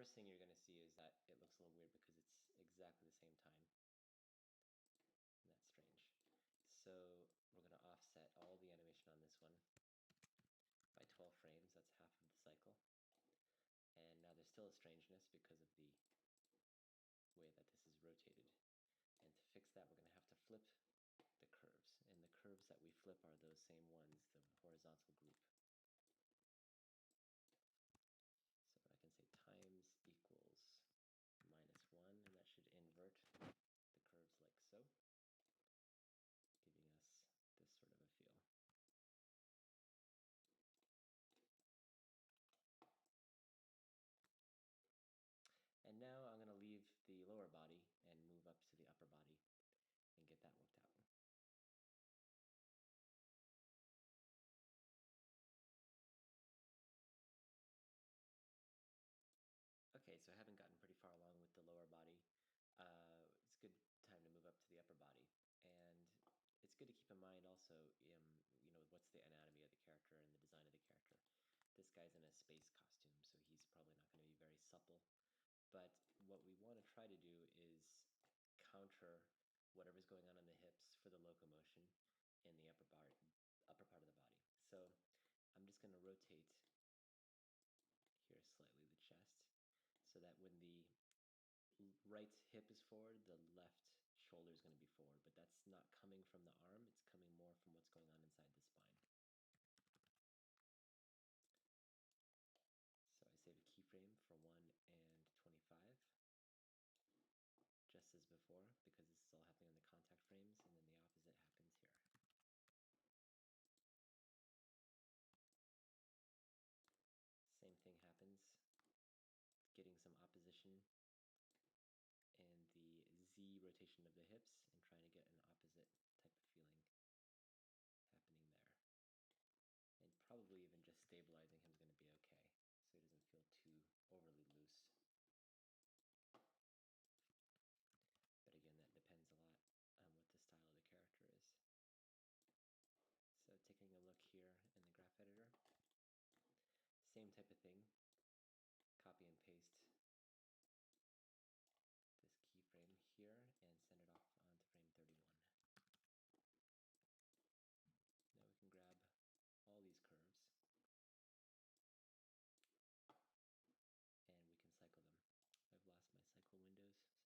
first thing you're going to see is that it looks a little weird because it's exactly the same time. And that's strange. So we're going to offset all the animation on this one by 12 frames. That's half of the cycle. And now there's still a strangeness because of the way that this is rotated. And to fix that, we're going to have to flip the curves. And the curves that we flip are those same ones, the horizontal group. So I can say times equals -1, and that should invert the curves like so, giving us this sort of a feel. And now I'm going to leave the lower body and move up to the upper body and get that worked out. Okay, so I haven't gotten pretty far along with the lower body. It's a good time to move up to the upper body. And it's good to keep in mind also, what's the anatomy of the character and the design of the character. This guy's in a space costume, so he's probably not going to be very supple. But what we want to try to do is counter whatever's going on in the hips for the locomotion in the upper part of the body. So I'm just going to rotate here slightly the chest, so that when the right hip is forward, the left shoulder is going to be forward, but that's not coming from the arm, it's coming more from what's going on inside the spine. So I save a keyframe for 1 and 25, just as before, because this is all happening on the contact frames, and then the opposite happens here. Same thing happens, getting some opposition in the Z rotation of the hips and trying to get an opposite type of feeling happening there. And probably even just stabilizing him is going to be okay, so he doesn't feel too overly loose. But again, that depends a lot on what the style of the character is. So taking a look here in the graph editor, same type of thing, copy and paste this keyframe here and send it off onto frame 31. Now we can grab all these curves and we can cycle them. I've lost my cycle windows, so I'm going to have to open them up again.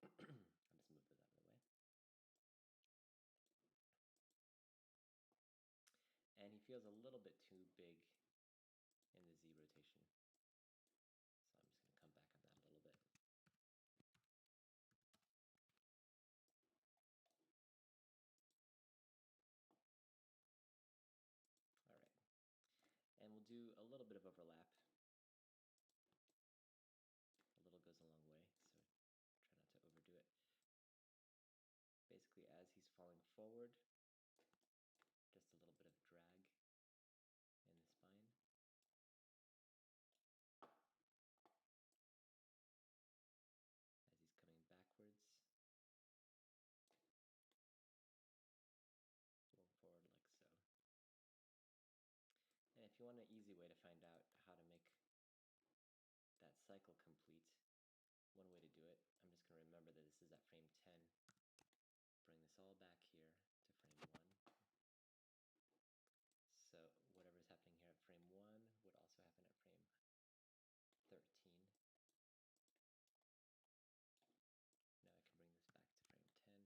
Okay, there we go. I'll just move those out of the way. And he feels a little bit too big in the Z rotation. So I'm just going to come back on that a little bit. All right. And we'll do a little bit of overlap. A little goes a long way, so try not to overdo it. Basically, as he's falling forward, just a little bit of drag in the spine. As he's coming backwards, pull forward like so. And if you want an easy way to find out how to make that cycle complete, one way to do it, I'm just going to remember that this is at frame 10. Bring this all back here to frame 1. So whatever's happening here at frame 1 would also happen at frame 13. Now I can bring this back to frame 10.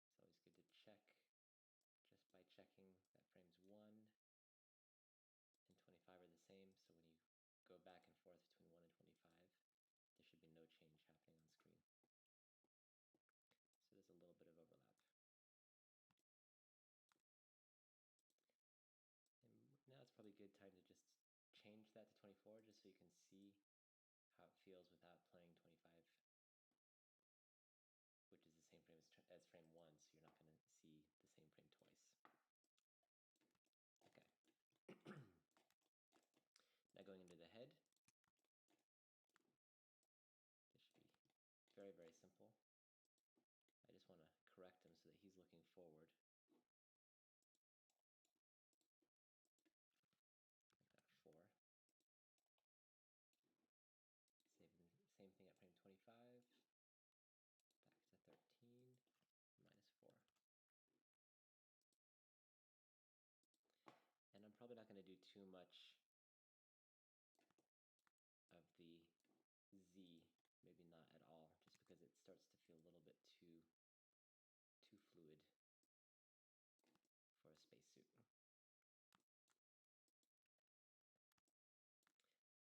It's always good to check just by checking that frames 1 and 25 are the same, so when you go back and forth between 1 and 25, there should be no change happening on screen. So there's a little bit of overlap. And now it's probably a good time to just change that to 24, just so you can see how it feels without playing 25, which is the same frame as frame 1, so you're not going to see the same forward. Like that, 4. Same thing at frame 25. Back to 13, -4. And I'm probably not going to do too much of the Z, maybe not at all, just because it starts to feel a little bit too fluid for a spacesuit.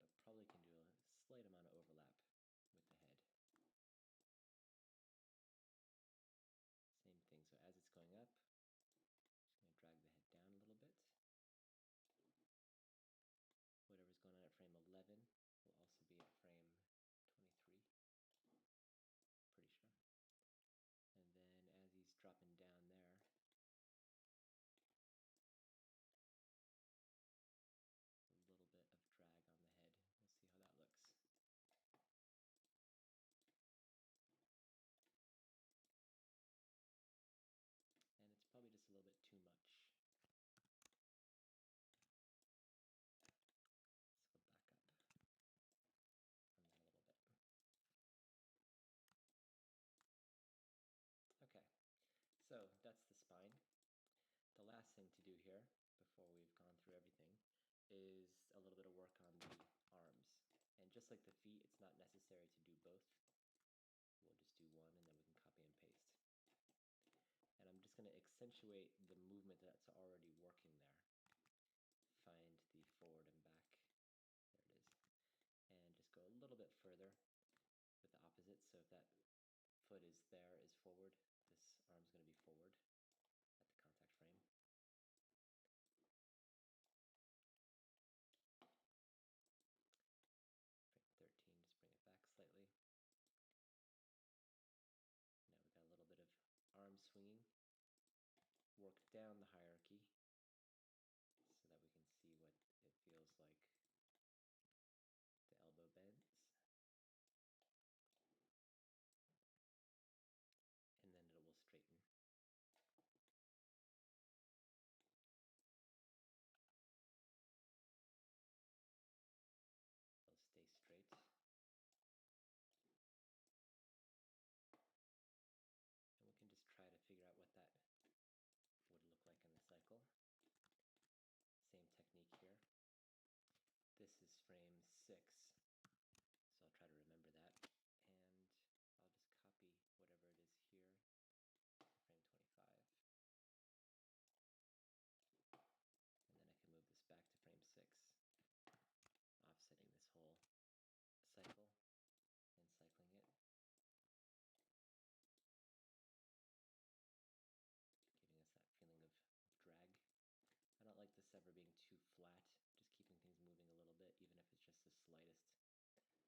But probably can do a slight amount of overlap with the head. Same thing, so as it's going up, just going to drag the head down a little bit. Whatever's going on at frame 11 will also be at frame 23, pretty sure. And then as he's dropping down there, a little bit of drag on the head. We'll see how that looks. And it's probably just a little bit too much. Let's go back up on that a little bit. Okay, so that's the spine. The last thing to do here, before we've gone through everything, is a little bit of work on the arms. And just like the feet, it's not necessary to do both. We'll just do one and then we can copy and paste. And I'm just going to accentuate the movement that's already working there. Find the forward and back. There it is. And just go a little bit further with the opposite. So if that foot is forward, this arm's going to be forward at the contact frame. Frame 13, just bring it back slightly. Now we've got a little bit of arm swinging. Work down the hierarchy so that we can see what it feels like. The elbow bends. And then it will straighten. It'll stay straight. And we can just try to figure out what that would look like in the cycle. Same technique here. This is frame 6, so I'll try to remember that. And I'll just copy whatever it is here to frame 25. And then I can move this back to frame 6, offsetting this whole cycle and cycling it. Giving us that feeling of drag. I don't like this ever being too flat, just keeping things moving a little bit, even if it's just the slightest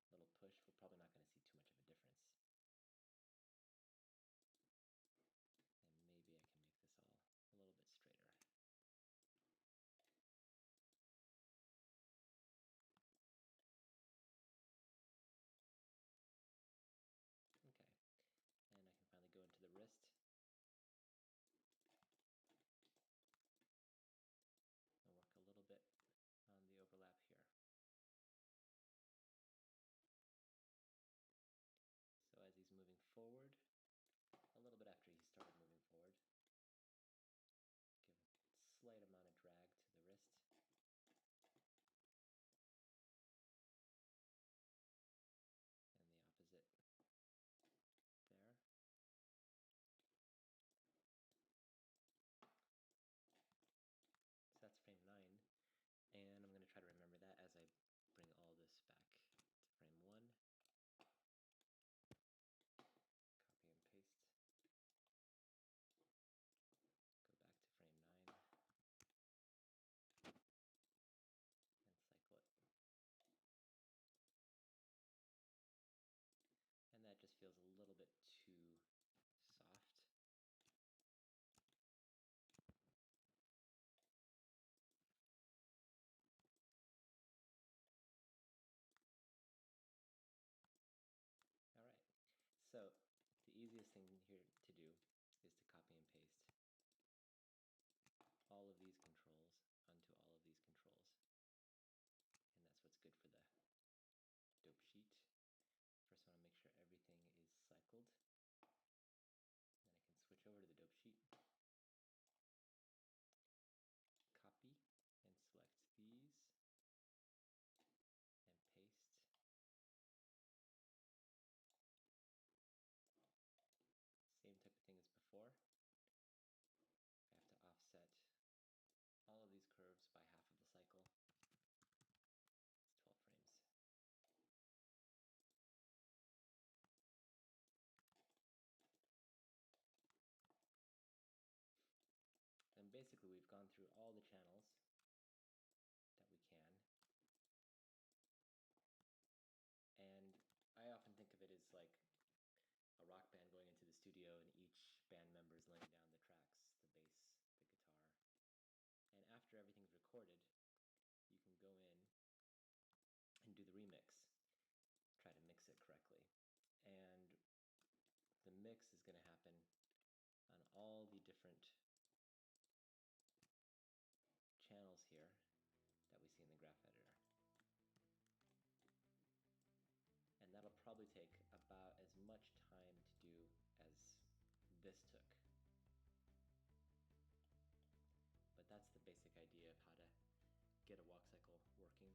little push. We're probably not going to see too much of a difference. And maybe I can make this all a little bit straighter. Okay, and I can finally go into the wrist. And work a little bit on the overlap here. So as he's moving forward, a little bit after he started moving forward, give a slight amount of drag to the wrist. And the opposite there. So that's frame 9, and I'm going to try to remember that as I bring all this back to frame 1. Copy and paste. Go back to frame 9 and cycle it. And that just feels a little bit too soft. All right, so the easiest thing here to do is to copy and paste we've gone through all the channels that we can. And I often think of it as like a rock band going into the studio and each band member is laying down the tracks, the bass, the guitar. And after everything's recorded, you can go in and do the remix, try to mix it correctly. And the mix is going to happen on all the different channels here that we see in the graph editor. And that'll probably take about as much time to do as this took. But that's the basic idea of how to get a walk cycle working.